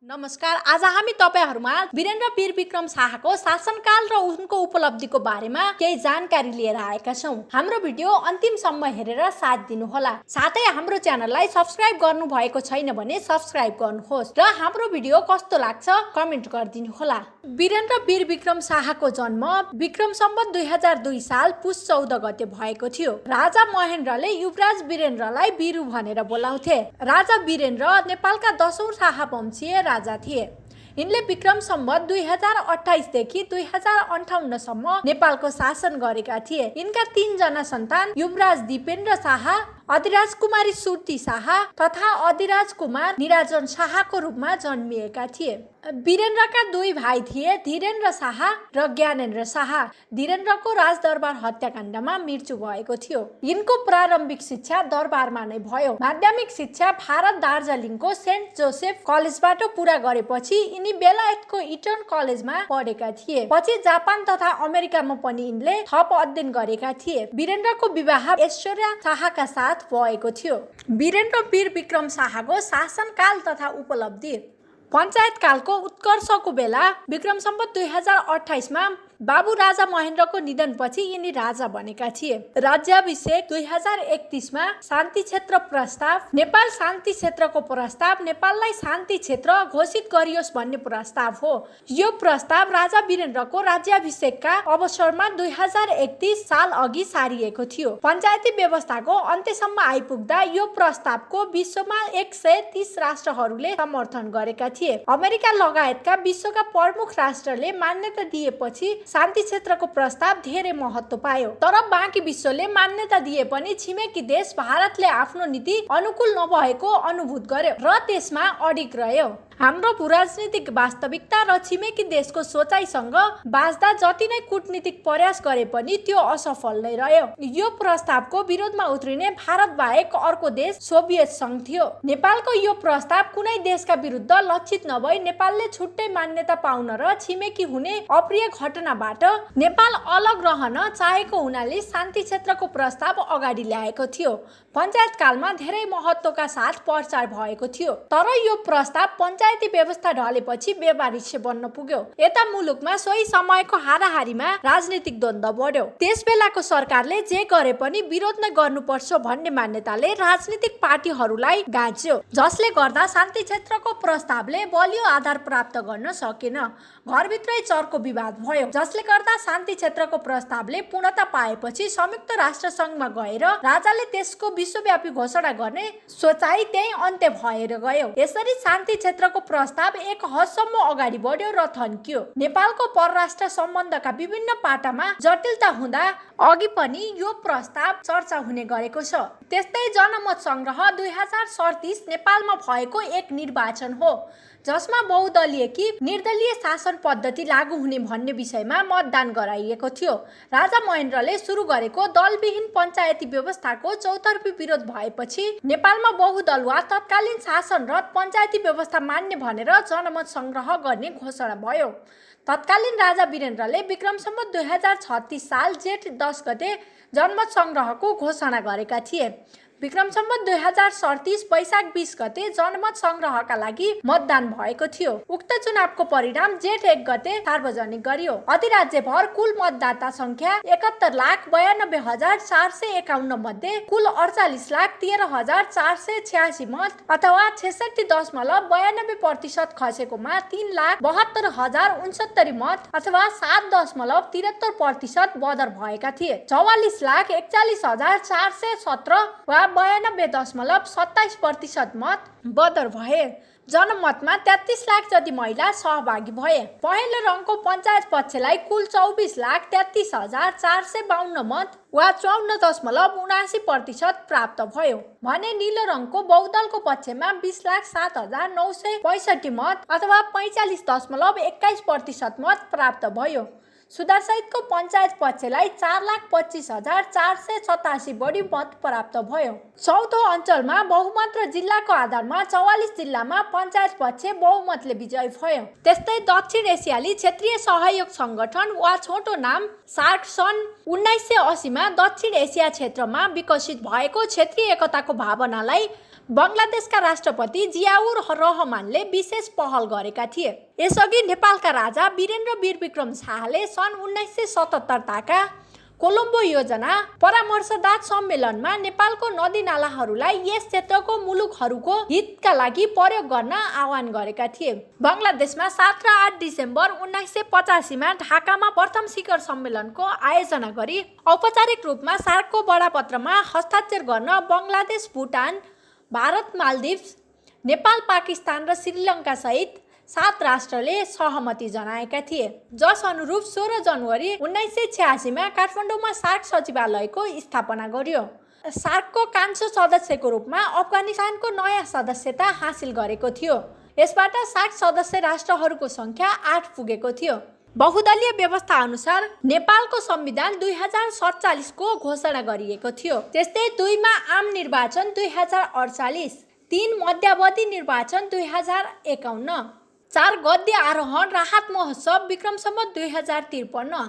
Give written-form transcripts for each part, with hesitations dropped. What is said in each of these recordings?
नमस्कार। आज हामी तपाईहरुमा वीरेन्द्र वीर विक्रम शाहको शासनकाल र उनको उपलब्धिको बारेमा केही जानकारी लिएर आएका छौं। हाम्रो भिडियो अन्तिमसम्म हेरेर साथ दिनुहोला। साथै हाम्रो च्यानललाई सब्स्क्राइब गर्नु भएको छैन भने सब्स्क्राइब गर्नुहोस् र हाम्रो भिडियो कस्तो लाग्छ कमेन्ट गरिदिनुहोला। वीरेन्द्र वीर विक्रम शाहको जन्म विक्रम सम्वत 2002 साल पुस 14 गते भएको थियो। राजा महेन्द्रले युवराज वीरेन्द्रलाई वीरू भनेर बोलाउँथे। राजा वीरेन्द्र नेपालका 10औं शाहवंशीय राजा थिए। यिनले विक्रम सम्वत 2028 देखि 2058 सम्म नेपालको शासन गरेका थिए। यिनका 3 जना सन्तान युवराज दिपेन्द्र शाह, अधिराज कुमारी सुर्ती शाह तथा अधिराज कुमार निराजन शाहको रूपमा जन्मिएका थिए। वीरेन्द्रका 2 भाइ थिए, धीरेन्द्र शाह र ज्ञानेन्द्र शाह। धीरेन्द्रको राजदरबार हत्याकाण्डमा मृत्यु भएको थियो। यिनको प्रारम्भिक शिक्षा दरबारमा नै भयो। माध्यमिक शिक्षा भारत दार्जिलिङको सेन्ट जोसेफ कलेजबाट पूरा गरेपछि यिनी बेलायतको इटन कलेजमा पढेका थिए। पछि जापान तथा अमेरिकामा पनि यिनले थप अध्ययन गरेका थिए। वीरेन्द्रको विवाह ऐश्वर्या शाहका साथ भएको थियो। वीरेन्द्र वीर विक्रम शाहको शासनकाल तथा उपलब्धि। पञ्चायत कालको उत्कर्षको बेला विक्रम सम्वत 2028 मा बाबु राजा महेन्द्रको निधनपछि यिनी राजा बनेका थिए। राज्याभिषेक 2031 मा शान्ति क्षेत्र प्रस्ताव। नेपाल शान्ति क्षेत्रको प्रस्ताव नेपाललाई शान्ति क्षेत्र घोषित गरियोस् भन्ने प्रस्ताव हो। यो प्रस्ताव राजा वीरेन्द्रको राज्याभिषेकका अवसरमा 2031 साल अघि सारिएको थियो। पञ्चायती व्यवस्थाको अन्त्यसम्म आइपुग्दा यो प्रस्तावको विश्वमा 130 राष्ट्रहरूले समर्थन गरेका थिए। अमेरिका लगायतका विश्वका प्रमुख राष्ट्रले मान्यता दिएपछि शान्ति क्षेत्रको प्रस्ताव धेरै महत्त्व पायो। तर बाँकी विश्वले मान्यता दिए पनि छिमेकी देश भारतले आफ्नो नीति अनुकूल नभएको अनुभूत गर्यो र त्यसमा अडिग रह्यो। हाम्रो भूराजनीतिक वास्तविकता र छिमेकी देशको सोचाइसँग बाँच्दा जति नै कूटनीतिक प्रयास गरे पनि त्यो असफल नै रह्यो। यो प्रस्तावको विरोधमा उत्रिने भारत बाहेक अर्को देश सोभियत संघ थियो। नेपालको यो प्रस्ताव कुनै देशका विरुद्ध लक्षित नभई नेपालले छुट्टै मान्यता पाउन र छिमेकी हुने अप्रिय घटनाबाट नेपाल अलग रहन चाहेको हुनाले शान्ति क्षेत्रको प्रस्ताव अगाडि ल्याएको थियो। पञ्चायत कालमा धेरै महत्त्वका साथ प्रचार भएको थियो। तर यो प्रस्ताव पञ्चायती व्यवस्था ढलेपछि व्यवहारिक बन्न पुग्यो। यता मुलुकमा सोही समयको हाराहारीमा राजनीतिक द्वन्द्व बढ्यो। त्यसबेलाको सरकारले जे गरे पनि विरोध नै गर्नुपर्छ भन्ने मान्यताले राजनीतिक पार्टीहरूलाई गाँच्यो, जसले गर्दा शान्ति क्षेत्रको प्रस्तावले बलियो आधार प्राप्त गर्न सकेन। घरभित्रै चर्को विवाद भयो, जसले गर्दा शान्ति क्षेत्रको प्रस्तावले पूर्णता पाएपछि संयुक्त राष्ट्र संघमा गएर राजाले त्यसको विश्वव्यापी घोषणा गर्ने सोचाइ त्यही अन्त्य भएर गयो। यसरी शान्ति क्षेत्रको प्रस्ताव एक हदसम्म अगाडि बढ्यो र थन्कियो। नेपालको परराष्ट्र सम्बन्धका विभिन्न पाटामा जटिलता हुँदा अघि पनि यो प्रस्ताव चर्चा हुने गरेको छ। त्यस्तै जनमत संग्रह 2037 नेपालमा भएको एक निर्वाचन हो, जसमा बहुदलीय कि निर्दलीय शासन पद्धति लागू हुने भन्ने विषयमा मतदान गराइएको थियो। राजा महेन्द्रले सुरु गरेको दलविहीन पञ्चायती व्यवस्थाको चौतर्फी विरोध भएपछि नेपालमा बहुदल वा तत्कालीन शासनरत पञ्चायती व्यवस्था मान्ने भनेर जनमत संग्रह गर्ने घोषणा भयो। तत्कालीन राजा वीरेन्द्रले विक्रम सम्वत 2036 साल जेठ 10 गते जनमत संग्रहको घोषणा गरेका थिए। विक्रम सम्वत 2037 वैशाख 20 गते जनमत संग्रहका लागि मतदान भएको थियो। उक्त चुनावको परिणाम जेठ 1 गते सार्वजनिक गरियो। अधिराज्यभर कुल मतदाता संख्या 71,92,451 मध्ये कुल 48,13,486 मत अथवा 66.92% खसेकोमा 3,72,069 मत अथवा 7.73% बदर भएका थिए। 44,41,417 वा 92.27% मत बदर भए। जनमतमा 33 लाख जति महिला सहभागी भए। पहेँलो रङको पञ्चायत पक्षलाई कुल 24,33,452 मत वा 54.79% प्राप्त भयो भने नीलो रङको बहुदलको पक्षमा 20,07,965 मत अथवा 45.21% मत प्राप्त भयो। सुधारसहितको पञ्चायत पक्षलाई 4,25,487 बढी मत प्राप्त भयो। चौथो अञ्चलमा बहुमत र जिल्लाको आधारमा 44 जिल्लामा पञ्चायत पक्ष बहुमतले विजयी भयो। त्यस्तै दक्षिण एसियाली क्षेत्रीय सहयोग संगठन वा छोटो नाम सार्क सन् 1980 मा दक्षिण एसिया क्षेत्रमा विकसित भएको क्षेत्रीय एकताको भावनालाई बङ्गलादेशका राष्ट्रपति जियाउर रहमानले विशेष पहल गरेका थिए। यसअघि नेपालका राजा वीरेन्द्र वीरविक्रम शाहले सन् 1977 कोलम्बो योजना परामर्शदाता सम्मेलनमा नेपालको नदीनालाहरूलाई यस क्षेत्रको मुलुकहरूको हितका लागि प्रयोग गर्न आह्वान गरेका थिए। बङ्गलादेशमा 7 र 8 डिसेम्बर 1985 ढाकामा प्रथम शिखर सम्मेलनको आयोजना गरी औपचारिक रूपमा सार्कको बडापत्रमा हस्ताक्षर गर्न बङ्गलादेश, भुटान, भारत, मालदिभ्स, नेपाल, पाकिस्तान र श्रीलङ्का सहित 7 राष्ट्रले सहमति जनाएका थिए। जस अनुरूप 16 जनवरी 1986 काठमाडौँमा सार्क सचिवालयको स्थापना गरियो। सार्कको कान्छो सदस्यको रूपमा अफगानिस्तानको नयाँ सदस्यता हासिल गरेको थियो। यसबाट सार्क सदस्य राष्ट्रहरूको सङ्ख्या 8 पुगेको थियो। बहुदलीय व्यवस्था अनुसार नेपालको संविधान 2047 को घोषणा गरिएको थियो। त्यस्तै 2 मा आम निर्वाचन 2048, 3 मध्यावधि निर्वाचन 2051, 4 गद्य आरोहण राहत महोत्सव विक्रम सम्वत 2053,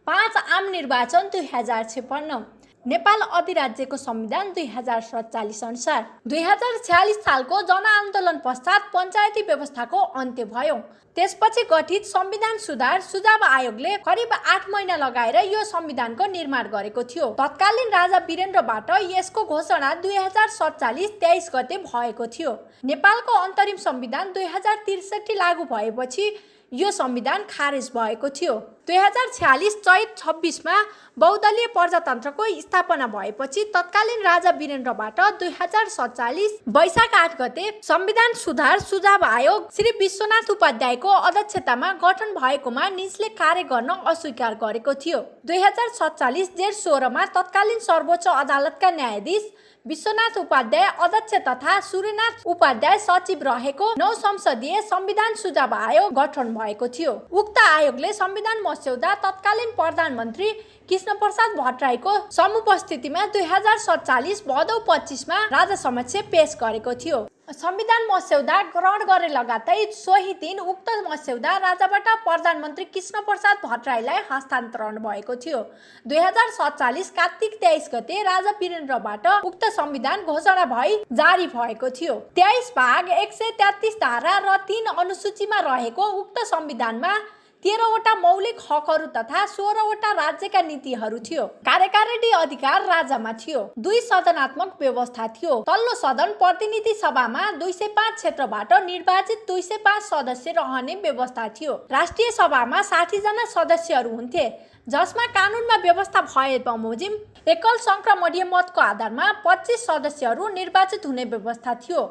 5 आम निर्वाचन 2056, नेपाल अधिराज्यको संविधान 2047 अनुसार। 2046 सालको जनआन्दोलन पश्चात पञ्चायती व्यवस्थाको अन्त्य भयो। त्यसपछि गठित संविधान सुधार सुझाव आयोगले करिब 8 महिना लगाएर यो संविधानको निर्माण गरेको थियो। तत्कालीन राजा वीरेन्द्रबाट यसको घोषणा 2047 23 गते भएको थियो। नेपालको अन्तरिम संविधान 2063 लागू भएपछि यो संविधान खारेज भएको थियो। 2046 चैत 26 मा बहुदलीय प्रजातन्त्रको स्थापना भएपछि तत्कालीन राजा वीरेन्द्रबाट 2047 वैशाख 8 गते संविधान सुधार सुझाव आयोग श्री विश्वनाथ उपाध्यायको अध्यक्षतामा गठन भएकोमा निजले कार्य गर्न अस्वीकार गरेको थियो। 2047 जेठ 16 मा तत्कालीन सर्वोच्च अदालतका न्यायाधीश विश्वनाथ उपाध्याय अध्यक्ष तथा सूर्यनाथ उपाध्याय सचिव रहेको 9 संसदीय संविधान सुझाव आयोग गठन भएको थियो। उक्त आयोगले संविधान मस्यौदा तत्कालीन प्रधानमन्त्री कृष्णप्रसाद भट्टराईको समुपस्थितिमा 2047 भदौ 25 मा राजा समक्ष पेश गरेको थियो। संविधान मस्यौदा ग्रहण गरे लगातै सोही दिन उक्त मस्यौदा राजाबाट प्रधानमन्त्री कृष्णप्रसाद भट्टराईलाई हस्तान्तरण भएको थियो। 2047 कार्तिक 23 गते राजा वीरेन्द्रबाट उक्त संविधान घोषणा भई जारी भएको थियो। 23 भाग 133 धारा र 3 अनुसूचीमा रहेको उक्त संविधानमा 13 वटा मौलिक हकहरू तथा 16 वटा राज्यका नीतिहरू थियो। कार्यकारिणी अधिकार राजामा थियो। 2 सदनात्मक व्यवस्था थियो। तल्लो सदन प्रतिनिधि सभामा 205 क्षेत्रबाट निर्वाचित 205 सदस्य रहने व्यवस्था थियो। राष्ट्रिय सभामा 60 जना सदस्यहरू हुन्थे, जसमा कानुनमा व्यवस्था भए बमोजिम एकल संक्रमणीय मतको आधारमा 25 सदस्यहरू निर्वाचित हुने व्यवस्था थियो,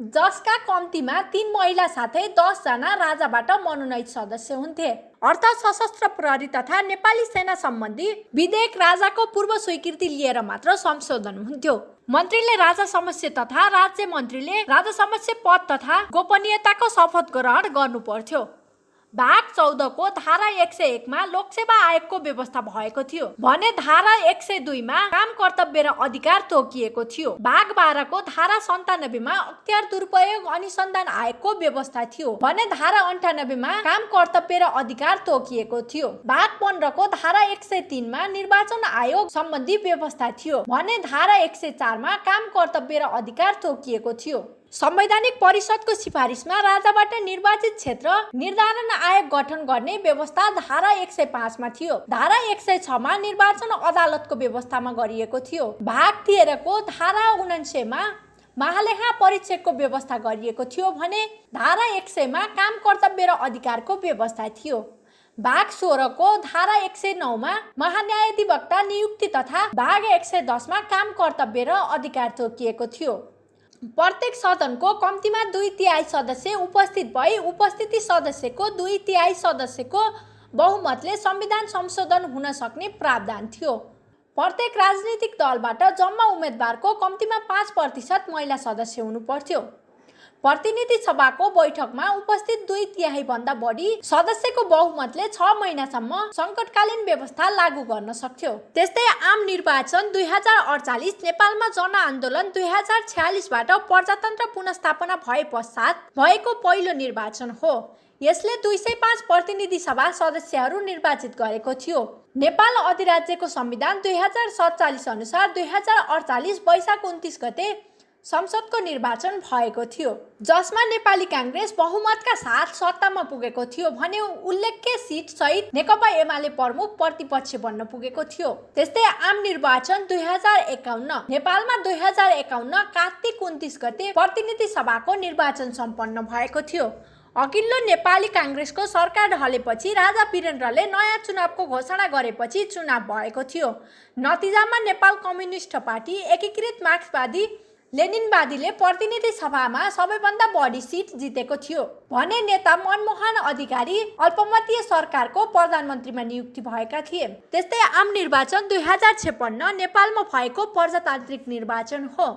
जसका कम्तीमा 3 महिला साथै 10 जना राजाबाट मनोनयित सदस्य हुन्थे। अर्थ सशस्त्र प्रहरी तथा नेपाली सेना सम्बन्धी विधेयक राजाको पूर्व स्वीकृति लिएर मात्र संशोधन हुन्थ्यो। मन्त्रीले राजा समक्ष तथा राज्य मन्त्रीले राजा समक्ष पद तथा गोपनीयताको शपथ ग्रहण गर्नु पर्थ्यो। भाग 14 को धारा 101 मा लोकसेवा आयोगको व्यवस्था भएको थियो भने धारा 102 मा काम कर्तव्य र अधिकार तोकिएको थियो। भाग 12 को धारा 97 मा अख्तियार दुरुपयोग अनुसन्धान आयोगको व्यवस्था थियो भने धारा 98 मा काम कर्तव्य र अधिकार तोकिएको थियो। भाग 15 को धारा 103 मा निर्वाचन आयोग सम्बन्धी व्यवस्था थियो भने धारा 104 मा काम कर्तव्य र अधिकार तोकिएको थियो। संवैधानिक परिषदको सिफारिसमा राजाबाट निर्वाचित क्षेत्र निर्धारण आयोग गठन गर्ने व्यवस्था धारा 105 मा थियो। धारा 106 मा निर्वाचन अदालतको व्यवस्थामा गरिएको थियो। भाग 13 को धारा 79 मा महालेखा परीक्षकको व्यवस्था गरिएको थियो भने धारा 100 मा काम कर्तव्य र अधिकारको व्यवस्था थियो। भाग 16 को धारा 109 मा महान्यायाधिवक्ता नियुक्ति तथा भाग 110 मा काम कर्तव्य र अधिकार तोकिएको थियो। प्रत्येक सदनको कम्तीमा 2/3 सदस्य उपस्थित भई उपस्थिति सदस्यको 2/3 सदस्यको बहुमतले संविधान संशोधन हुन सक्ने प्रावधान थियो। प्रत्येक राजनीतिक दलबाट जम्मा उम्मेदवारको कम्तीमा 5% महिला सदस्य हुनु पर्थ्यो। प्रतिनिधि सभाको बैठकमा उपस्थित 2/3 भन्दा बढी सदस्यको बहुमतले 6 महिनासम्म संकटकालीन व्यवस्था लागू गर्न सक्थ्यो। त्यस्तै आम निर्वाचन 2048 नेपालमा जनआन्दोलन 2046 बाट प्रजातन्त्र पुनर्स्थापना भए पश्चात भएको पहिलो निर्वाचन हो। यसले 205 प्रतिनिधि सभा सदस्यहरू निर्वाचित गरेको थियो। नेपाल अधिराज्यको संविधान 2047 अनुसार 2048 वैशाख 29 गते संसदको निर्वाचन भएको थियो, जसमा नेपाली काङ्ग्रेस बहुमतका साथ सत्तामा पुगेको थियो भने उल्लेख्य सिट सहित नेकपा एमाले प्रमुख प्रतिपक्ष बन्न पुगेको थियो। त्यस्तै आम निर्वाचन 2051 नेपालमा 2051 कार्तिक 29 गते प्रतिनिधि सभाको निर्वाचन सम्पन्न भएको थियो। अघिल्लो नेपाली काङ्ग्रेसको सरकार ढलेपछि राजा वीरेन्द्रले नयाँ चुनावको घोषणा गरेपछि चुनाव भएको थियो। नतिजामा नेपाल कम्युनिस्ट पार्टी, एकीकृत मार्क्सवादी लेनिनवादीले प्रतिनिधि सभामा सबैभन्दा बढी सिट जितेको थियो भने नेता मनमोहन अधिकारी अल्पमतीय सरकारको प्रधानमन्त्रीमा नियुक्ति भएका थिए। त्यस्तै आम निर्वाचन 2056 नेपालमा भएको प्रजातान्त्रिक निर्वाचन हो।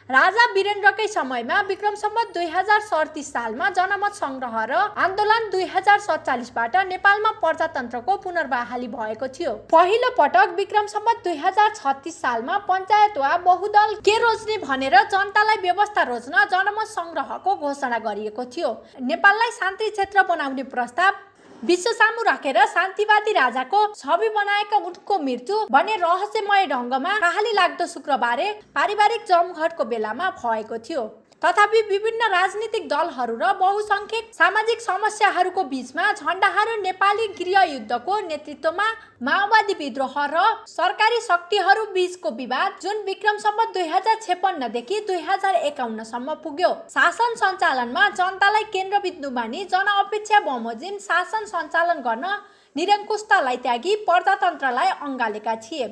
राजा वीरेन्द्रकै समयमा विक्रम सम्वत 2037 सालमा जनमत संग्रह र आन्दोलन 2047बाट नेपालमा प्रजातन्त्रको पुनर्बहाली भएको थियो। पहिलो पटक विक्रम सम्वत 2036 सालमा पञ्चायत वा बहुदल के रोज्ने भनेर जनतालाई व्यवस्था रोज्न जनमत संग्रहको घोषणा गरिएको थियो। नेपाललाई शान्ति क्षेत्र बनाउने प्रस्ताव विश्व सामु राखेर शान्तिवादी राजाको छवि बनाएका उनको मृत्यु भने रहस्यमय ढङ्गमा कहाली लाग्दो शुक्रबारे पारिवारिक जमघटको बेलामा भएको थियो। तथापि विभिन्न राजनीतिक दलहरू र बहुसंख्यक सामाजिक समस्याहरूको बीचमा झण्डाहरू नेपाली गृहयुद्धको नेतृत्वमा माओवादी विद्रोह र सरकारी शक्तिहरू बीचको विवाद जुन विक्रम सम्वत 2056 देखि 2051 सम्म पुग्यो। शासन सञ्चालनमा जनतालाई केन्द्रबिन्दु मानी जनअपेक्षा बमोजिम शासन सञ्चालन गर्न निरङ्कुशतालाई त्यागी प्रजातन्त्रलाई अँगालेका थिए।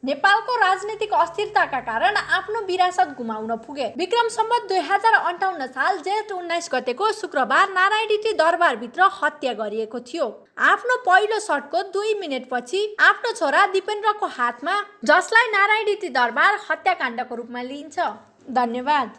नेपालको राजनीतिक अस्थिरताका कारण आफ्नो विरासत गुमाउन पुगे। विक्रम सम्वत 2058 साल जेठ 19 गतेको शुक्रबार नारायणहिटी दरबारभित्र हत्या गरिएको थियो। आफ्नो पहिलो सटको 2 मिनेटपछि आफ्नो छोरा दिपेन्द्रको हातमा, जसलाई नारायणहिटी दरबार हत्याकाण्डको रूपमा लिइन्छ। धन्यवाद।